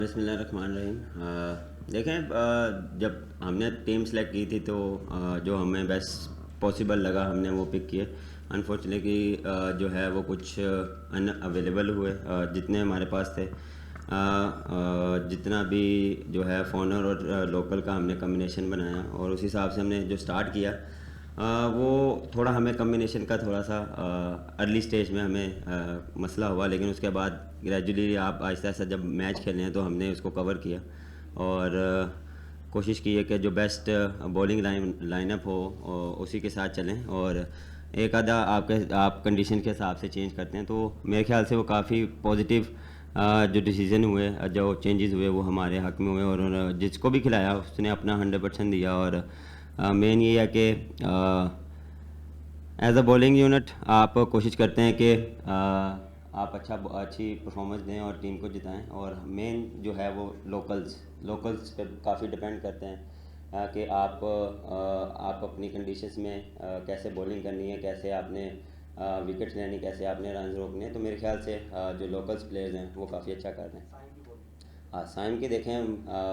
बिस्मिल्लाहिर्रहमानिर्रहीम। देखें, जब हमने टीम सेलेक्ट की थी तो जो हमें बेस्ट पॉसिबल लगा हमने वो पिक किए। अनफॉर्चुनेटली जो है वो कुछ अनअवेलेबल हुए जितने हमारे पास थे। जितना भी जो है फॉरनर और लोकल का हमने कम्बिनेशन बनाया और उस हिसाब से हमने जो स्टार्ट किया। वो थोड़ा हमें कम्बिनेशन का थोड़ा सा अर्ली स्टेज में हमें मसला हुआ, लेकिन उसके बाद ग्रेजुअली आप आहिस्ता आहिस्ता जब मैच खेले हैं तो हमने उसको कवर किया और कोशिश की है कि जो बेस्ट बॉलिंग लाइनअप हो उसी के साथ चलें। और एक आधा आप कंडीशन के हिसाब से चेंज करते हैं, तो मेरे ख्याल से वो काफ़ी पॉजिटिव जो डिसीज़न हुए, जो चेंजेस हुए वो हमारे हक़ में हुए और जिसको भी खिलाया उसने अपना 100% दिया। और मेन ये है कि एज अ बॉलिंग यूनिट आप कोशिश करते हैं कि आप अच्छी परफॉर्मेंस दें और टीम को जिताएं। और मेन जो है वो लोकल्स पे काफ़ी डिपेंड करते हैं कि आप अपनी कंडीशंस में कैसे बॉलिंग करनी है, कैसे आपने विकेट्स लेनी, कैसे आपने रन रोकने हैं। तो मेरे ख्याल से जो लोकल्स प्लेयर्स हैं वो काफ़ी अच्छा कर रहे हैं। हाँ, साइम की देखें,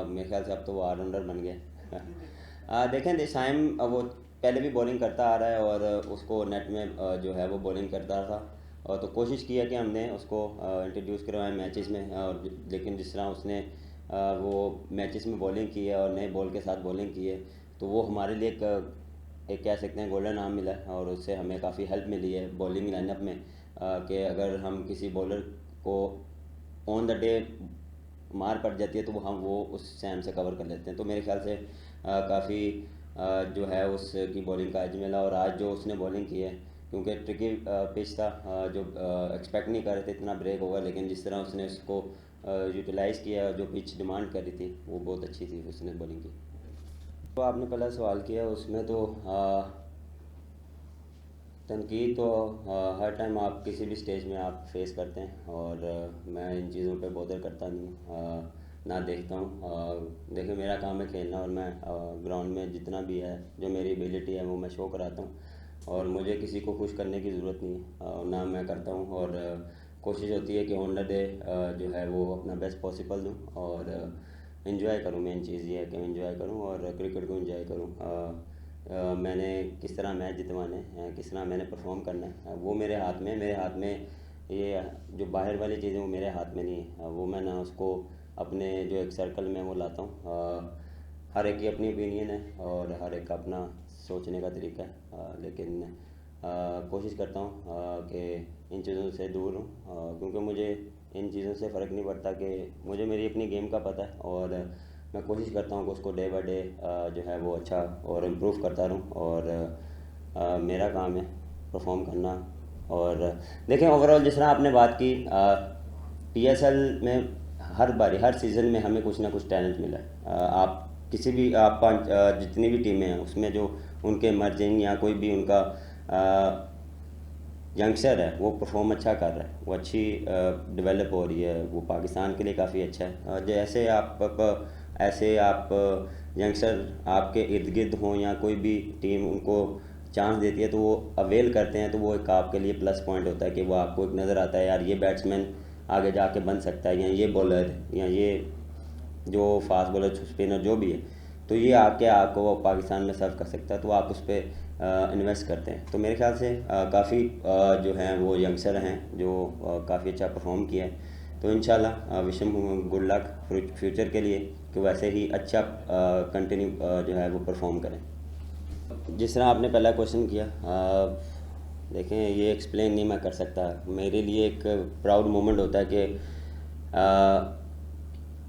मेरे ख्याल से अब तो वो ऑलराउंडर बन गए। देखें साइम वो पहले भी बॉलिंग करता आ रहा है और उसको नेट में जो है वो बॉलिंग करता था। और तो कोशिश की है कि हमने उसको इंट्रोड्यूस करवाएं मैचेस में। और लेकिन जिस तरह उसने वो मैचेस में बॉलिंग की है और नए बॉल के साथ बॉलिंग की है, तो वो हमारे लिए एक कह सकते हैं गोल्डन आर्म मिला है और उससे हमें काफ़ी हेल्प मिली है बॉलिंग लाइनअप में। कि अगर हम किसी बॉलर को ऑन द डे मार पड़ जाती है तो वो उससे हमसे कवर कर लेते हैं। तो मेरे ख्याल से काफ़ी जो है उसकी बॉलिंग का एज मिला। और आज जो उसने बॉलिंग की है, क्योंकि ट्रिकी पिच था, जो एक्सपेक्ट नहीं कर रहे थे इतना ब्रेक होगा, लेकिन जिस तरह उसने उसको यूटिलाइज़ किया, जो पिच डिमांड कर रही थी वो बहुत अच्छी थी उसने बॉलिंग की। तो आपने पहला सवाल किया उसमें तो तनकीद तो हर टाइम आप किसी भी स्टेज में आप फेस करते हैं और मैं इन चीज़ों पे बॉदर करता नहीं हूँ, ना देखता हूँ। देखिए, मेरा काम है खेलना और मैं ग्राउंड में जितना भी है जो मेरी एबिलिटी है वो मैं शो कराता हूँ और मुझे किसी को खुश करने की ज़रूरत नहीं है, ना मैं करता हूँ। और कोशिश होती है कि ऑन द डे जो है वो अपना बेस्ट पॉसिबल दूँ और इन्जॉय करूँ। मेन चीज़ ये है कि मैं इन्जॉय करूँ और क्रिकेट को इन्जॉय करूँ। मैंने किस तरह मैच जितवाने हैं, किस तरह मैंने परफॉर्म करना है, वो मेरे हाथ में। मेरे हाथ में ये जो बाहर वाली चीज़ें वो मेरे हाथ में नहीं है। वो मैं ना उसको अपने जो एक सर्कल में वो लाता हूँ। हर एक की अपनी ओपिनियन है और हर एक का अपना सोचने का तरीका है, लेकिन कोशिश करता हूँ कि इन चीज़ों से दूर हूँ, क्योंकि मुझे इन चीज़ों से फ़र्क नहीं पड़ता कि मुझे मेरी अपनी गेम का पता है और मैं कोशिश करता हूँ कि उसको डे बाय डे जो है वो अच्छा और इम्प्रूव करता रहूँ। और मेरा काम है परफॉर्म करना। और देखें, ओवरऑल जिस तरह आपने बात की, पीएसएल में हर बारी हर सीज़न में हमें कुछ ना कुछ टैलेंट मिला है। आप किसी भी आप जितनी भी टीमें हैं उसमें जो उनके मर्जिंग या कोई भी उनका यंगस्टर है वो परफॉर्म अच्छा कर रहा है, वो अच्छी डेवलप हो रही है, वो पाकिस्तान के लिए काफ़ी अच्छा है। जैसे ऐसे आप यंगस्टर आपके इर्द गिर्द हों या कोई भी टीम उनको चांस देती है तो वो अवेल करते हैं, तो वो एक आपके लिए प्लस पॉइंट होता है कि वो आपको एक नज़र आता है यार ये बैट्समैन आगे जाके बन सकता है, या ये बॉलर या ये जो फास्ट बॉलर स्पिनर जो भी है, तो ये आके आपको वो पाकिस्तान में सर्व कर सकता है, तो आप उस पर इन्वेस्ट करते हैं। तो मेरे ख्याल से काफ़ी जो हैं वो यंगस्टर हैं जो काफ़ी अच्छा परफॉर्म किया है। तो इंशाल्लाह विश गुड लक फ्यूचर के लिए कि वैसे ही अच्छा कंटिन्यू जो है वो परफॉर्म करें। जिस तरह आपने पहला क्वेश्चन किया, देखें ये एक्सप्लेन नहीं मैं कर सकता। मेरे लिए एक प्राउड मोमेंट होता है कि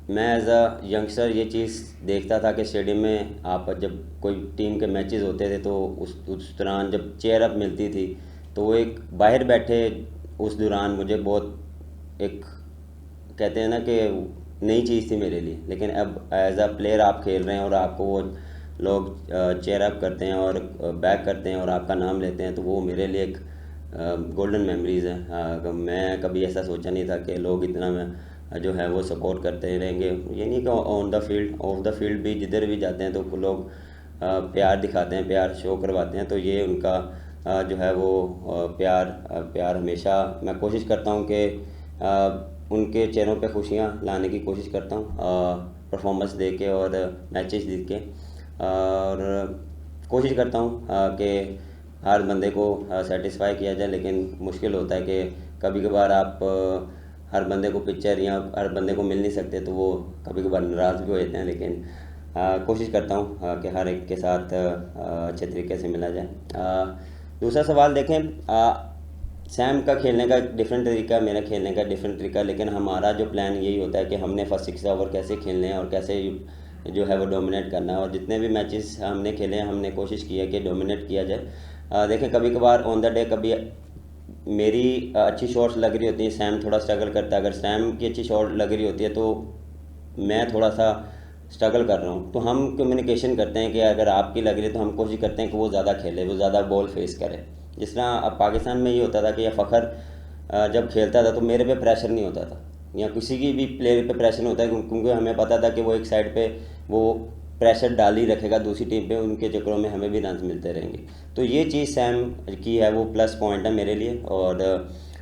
मैं एज अ यंगस्टर ये चीज़ देखता था कि स्टेडियम में आप जब कोई टीम के मैचेस होते थे तो उस दौरान जब चेयर अप मिलती थी तो वो एक बाहर बैठे उस दौरान मुझे बहुत एक कहते हैं ना कि नई चीज़ थी मेरे लिए। लेकिन अब एज अ प्लेयर आप खेल रहे हैं और आपको वो लोग चेयर अप करते हैं और बैक करते हैं और आपका नाम लेते हैं, तो वो मेरे लिए एक गोल्डन मेमोरीज़ है। मैं कभी ऐसा सोचा नहीं था कि लोग इतना जो है वो सपोर्ट करते रहेंगे। ये नहीं कि on the field, of the field भी जिधर भी जाते हैं तो लोग प्यार दिखाते हैं, प्यार शो करवाते हैं। तो ये उनका जो है वो प्यार हमेशा मैं कोशिश करता हूँ कि उनके चेहरों पे खुशियाँ लाने की कोशिश करता हूँ परफॉर्मेंस दे के और मैचेस जीत के। और कोशिश करता हूँ कि हर बंदे को सेटिस्फाई किया जाए, लेकिन मुश्किल होता है कि कभी कभार आप हर बंदे को पिक्चर या हर बंदे को मिल नहीं सकते, तो वो कभी कभार नाराज़ भी हो जाते हैं। लेकिन कोशिश करता हूँ कि हर एक के साथ अच्छे तरीके से मिला जाए। दूसरा सवाल देखें, सैम का खेलने का डिफरेंट तरीका, मेरा खेलने का डिफरेंट तरीका, लेकिन हमारा जो प्लान यही होता है कि हमने फर्स्ट 6 ओवर कैसे खेलने हैं और कैसे जो है वो डोमिनेट करना है। और जितने भी मैचेस हमने खेले हैं हमने कोशिश की है कि डोमिनेट किया जाए। देखें कभी कभार ऑन द डे कभी मेरी अच्छी शॉट्स लग रही होती है, सैम थोड़ा स्ट्रगल करता है। अगर सैम की अच्छी शॉट लग रही होती है तो मैं थोड़ा सा स्ट्रगल कर रहा हूँ, तो हम कम्युनिकेशन करते हैं कि अगर आपकी लग रही है तो हम कोशिश करते हैं कि वो ज़्यादा खेले, वो ज़्यादा बॉल फेस करे। जिस तरह अब पाकिस्तान में ये होता था कि या फ़खर जब खेलता था तो मेरे पे प्रेशर नहीं होता था, या किसी की भी प्लेयर पे प्रेशर नहीं होता है, क्योंकि हमें पता था कि वो एक साइड पे वो प्रेशर डाल ही रखेगा दूसरी टीम पे, उनके चक्करों में हमें भी रन मिलते रहेंगे। तो ये चीज़ सैम की है, वो प्लस पॉइंट है मेरे लिए। और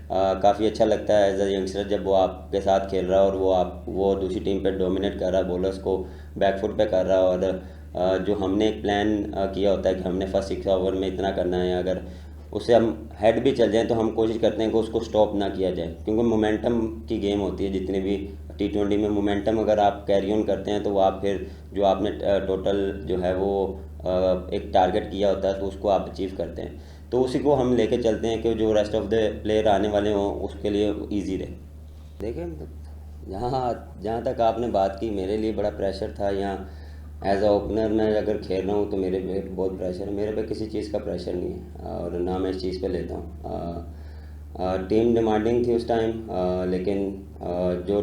काफ़ी अच्छा लगता है एज अ यंगस्टर जब वो आपके साथ खेल रहा है और वो दूसरी टीम पे डोमिनेट कर रहा है, बॉलर्स को बैकफुट पे कर रहा है। और जो हमने एक प्लान किया होता है कि हमने फर्स्ट 6 ओवर में इतना करना है, अगर उससे हम हेड भी चल जाएं तो हम कोशिश करते हैं कि उसको स्टॉप ना किया जाए, क्योंकि मोमेंटम की गेम होती है। जितनी भी T20 में मोमेंटम अगर आप कैरी ऑन करते हैं तो वो आप फिर जो आपने टोटल जो है वो एक टारगेट किया होता है तो उसको आप अचीव करते हैं। तो उसी को हम लेके चलते हैं कि जो रेस्ट ऑफ द प्लेयर आने वाले हों उसके लिए ईजी रहे। देखिए, जहाँ जहाँ तक आपने बात की, मेरे लिए बड़ा प्रेशर था। यहाँ एज अ ओपनर मैं अगर खेल रहा हूँ तो मेरे पे बहुत प्रेशर है। मेरे पे किसी चीज़ का प्रेशर नहीं है और ना मैं इस चीज़ पे लेता हूँ। टीम डिमांडिंग थी उस टाइम, लेकिन जो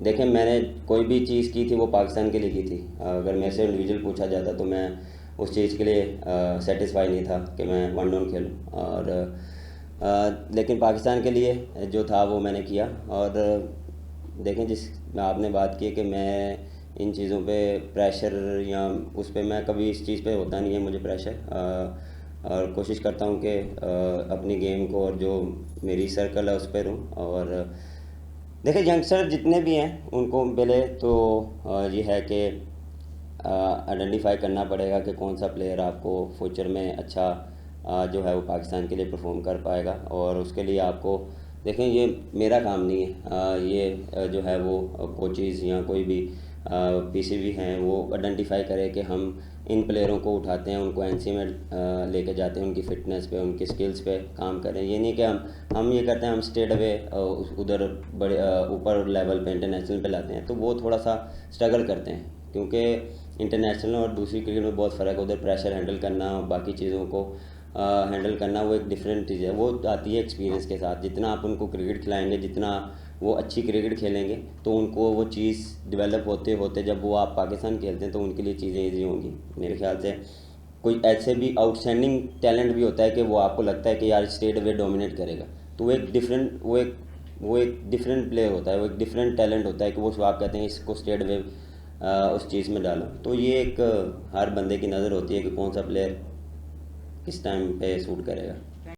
देखें मैंने कोई भी चीज़ की थी वो पाकिस्तान के लिए की थी। अगर मेरे से इंडिविजुअल पूछा जाता तो मैं उस चीज़ के लिए सेटिस्फाई नहीं था कि मैं वन डाउन खेलूँ। और लेकिन पाकिस्तान के लिए जो था वो मैंने किया। और देखें, जिस आपने बात की कि मैं इन चीज़ों पे प्रेशर या उस पे, मैं कभी इस चीज़ पे होता नहीं है मुझे प्रेशर। और कोशिश करता हूँ कि अपनी गेम को और जो मेरी सर्कल है उस पर रहूँ। और देखिए, यंगस्टर जितने भी हैं उनको पहले तो ये है कि आइडेंटिफाई करना पड़ेगा कि कौन सा प्लेयर आपको फ्यूचर में अच्छा जो है वो पाकिस्तान के लिए परफॉर्म कर पाएगा। और उसके लिए आपको देखें, ये मेरा काम नहीं है, ये जो है वो कोचेज़ या कोई भी पीसीबी हैं वो आइडेंटिफाई करे कि हम इन प्लेयरों को उठाते हैं, उनको एनसी में लेके जाते हैं, उनकी फ़िटनेस पे, उनकी स्किल्स पे काम करें। ये नहीं कि हम ये करते हैं हम स्ट्रेट अवे उधर बड़े ऊपर लेवल पे इंटरनेशनल पे लाते हैं, तो वो थोड़ा सा स्ट्रगल करते हैं, क्योंकि इंटरनेशनल और दूसरी क्रिकेट में बहुत फ़र्क है। उधर प्रेशर हैंडल करना, बाकी चीज़ों को हैंडल करना, वो एक डिफरेंट चीज़ है, वो आती है एक्सपीरियंस के साथ। जितना आप उनको क्रिकेट खिलाएंगे, जितना वो अच्छी क्रिकेट खेलेंगे, तो उनको वो चीज़ डेवलप होते होते जब वो आप पाकिस्तान खेलते हैं तो उनके लिए चीज़ें ईजी होंगी। मेरे ख्याल से कोई ऐसे भी आउटस्टैंडिंग टैलेंट भी होता है कि वो आपको लगता है कि यार स्टेट वे डोमिनेट करेगा, तो वो एक डिफरेंट प्लेयर होता है, वो एक डिफरेंट टैलेंट होता है कि वो आप कहते हैं इसको स्टेट वे उस चीज़ में डालो। तो ये एक हर बंदे की नज़र होती है कि कौन सा प्लेयर किस टाइम पे सूट करेगा।